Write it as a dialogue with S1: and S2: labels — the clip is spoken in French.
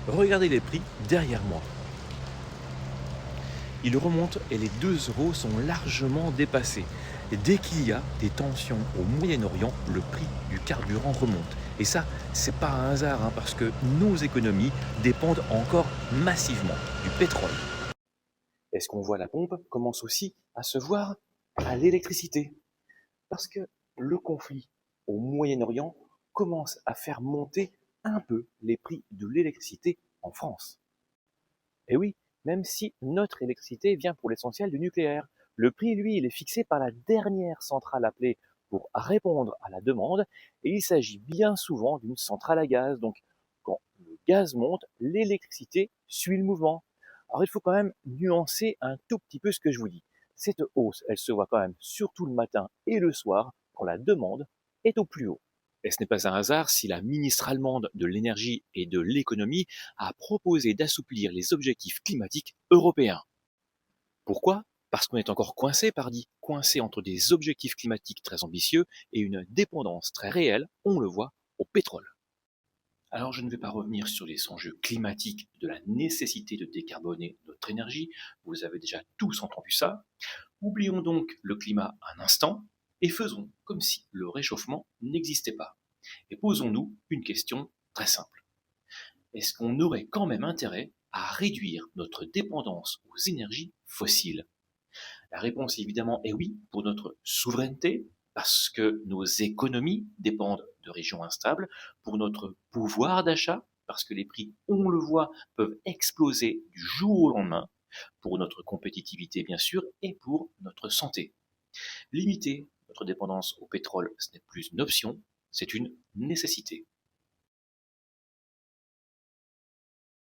S1: Regardez les prix derrière moi. Ils remontent et les 2 euros sont largement dépassés. Et dès qu'il y a des tensions au Moyen-Orient, le prix du carburant remonte. Et ça, c'est pas un hasard, hein, parce que nos économies dépendent encore massivement du pétrole. Et ce qu'on voit à la pompe commence aussi à se voir à l'électricité. Parce que le conflit au Moyen-Orient commence à faire monter un peu les prix de l'électricité en France. Et oui, même si notre électricité vient pour l'essentiel du nucléaire, le prix, lui, il est fixé par la dernière centrale appelée pour répondre à la demande, et il s'agit bien souvent d'une centrale à gaz. Donc, quand le gaz monte, l'électricité suit le mouvement. Alors, il faut quand même nuancer un tout petit peu ce que je vous dis. Cette hausse, elle se voit quand même surtout le matin et le soir, quand la demande est au plus haut. Et ce n'est pas un hasard si la ministre allemande de l'énergie et de l'économie a proposé d'assouplir les objectifs climatiques européens. Pourquoi? Parce qu'on est encore coincé, pardi, coincé entre des objectifs climatiques très ambitieux et une dépendance très réelle, on le voit, au pétrole. Alors je ne vais pas revenir sur les enjeux climatiques de la nécessité de décarboner notre énergie, vous avez déjà tous entendu ça. Oublions donc le climat un instant et faisons comme si le réchauffement n'existait pas. Et posons-nous une question très simple. Est-ce qu'on aurait quand même intérêt à réduire notre dépendance aux énergies fossiles? La réponse évidemment est oui pour notre souveraineté, parce que nos économies dépendent de régions instables, pour notre pouvoir d'achat, parce que les prix, on le voit, peuvent exploser du jour au lendemain, pour notre compétitivité bien sûr, et pour notre santé. Limiter notre dépendance au pétrole, ce n'est plus une option, c'est une nécessité.